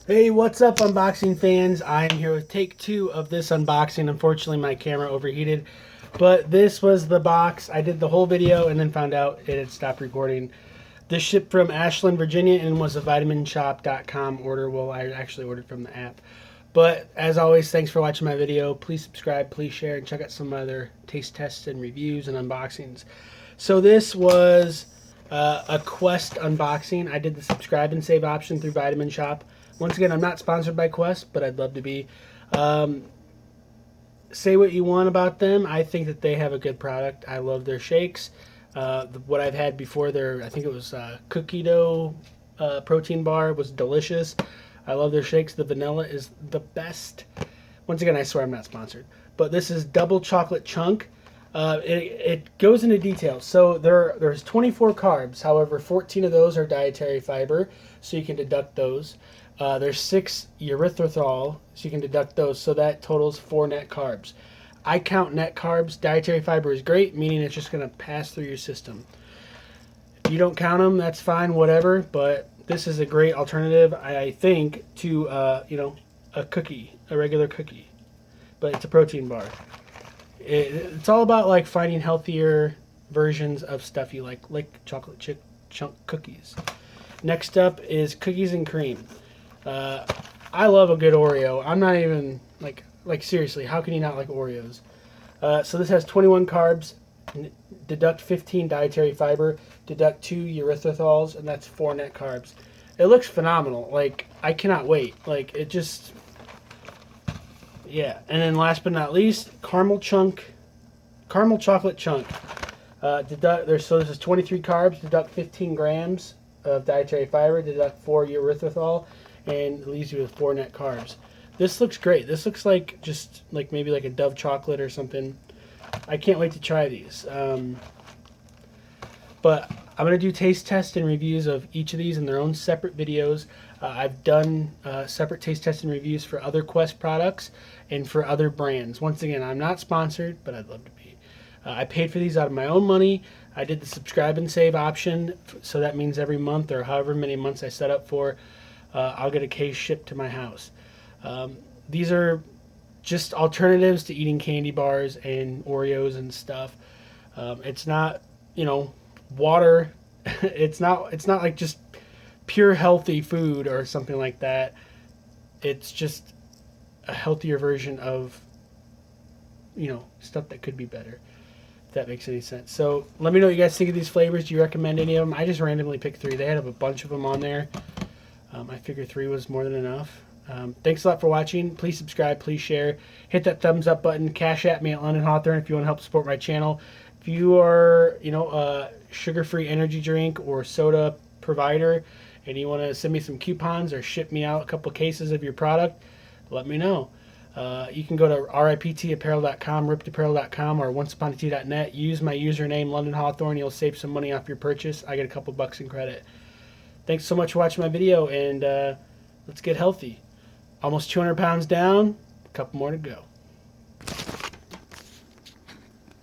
Hey, what's up, unboxing fans? I'm here with take two of this unboxing. Unfortunately, my camera overheated, but this was the box. I did the whole video and then found out it had stopped recording. This shipped from Ashland, Virginia, and was a vitaminshop.com order. Well, I actually ordered from the app. But as always, thanks for watching my video. Please subscribe, please share, and check out some other taste tests and reviews and unboxings. So this was a Quest unboxing. I did the subscribe and save option through Vitamin Shop. Once again, I'm not sponsored by Quest, but I'd love to be. Say what you want about them. I think that they have a good product. I love their shakes. What I've had before, I think it was cookie dough protein bar, was delicious. I love their shakes. The vanilla is the best. Once again, I swear I'm not sponsored. But this is double chocolate chunk. It goes into detail. So there's 24 carbs. However, 14 of those are dietary fiber, so you can deduct those. There's 6 erythritol, so you can deduct those. So that totals 4 net carbs. I count net carbs. Dietary fiber is great, meaning it's just going to pass through your system. If you don't count them, that's fine, whatever. But this is a great alternative, I think, to a cookie, a regular cookie. But it's a protein bar. It's all about like finding healthier versions of stuff you like chocolate chip chunk cookies. Next up is cookies and cream. I love a good Oreo. I'm not even like seriously, how can you not like Oreos? So this has 21 carbs, deduct 15 dietary fiber, deduct 2 erythrithols, and that's 4 net carbs. It looks phenomenal. Like, I cannot wait. Like, it just, yeah. And then last but not least, caramel chocolate chunk. So this is 23 carbs, deduct 15 grams of dietary fiber, deduct 4 erythritol, and it leaves you with 4 net carbs. This looks great. This looks like just like maybe like a Dove chocolate or something. I can't wait to try these. But I'm going to do taste tests and reviews of each of these in their own separate videos. I've done separate taste tests and reviews for other Quest products and for other brands. Once again, I'm not sponsored, but I'd love to be. I paid for these out of my own money. I did the subscribe and save option, so that means every month or however many months I set up for, I'll get a case shipped to my house. These are just alternatives to eating candy bars and Oreos and stuff. It's not, water. It's not like just pure healthy food or something like that. It's just a healthier version of, stuff that could be better. If that makes any sense. So let me know what you guys think of these flavors. Do you recommend any of them? I just randomly picked 3. They had a bunch of them on there. I figured 3 was more than enough. Thanks a lot for watching. Please subscribe, please share, hit that thumbs up button, cash at me at London Hawthorne if you want to help support my channel. If you are, a sugar-free energy drink or soda provider and you want to send me some coupons or ship me out a couple cases of your product, let me know. You can go to riptapparel.com, rippedapparel.com, or onceuponatea.net. Use my username, London Hawthorne. You'll save some money off your purchase. I get a couple bucks in credit. Thanks so much for watching my video, and let's get healthy. Almost 200 pounds down, a couple more to go.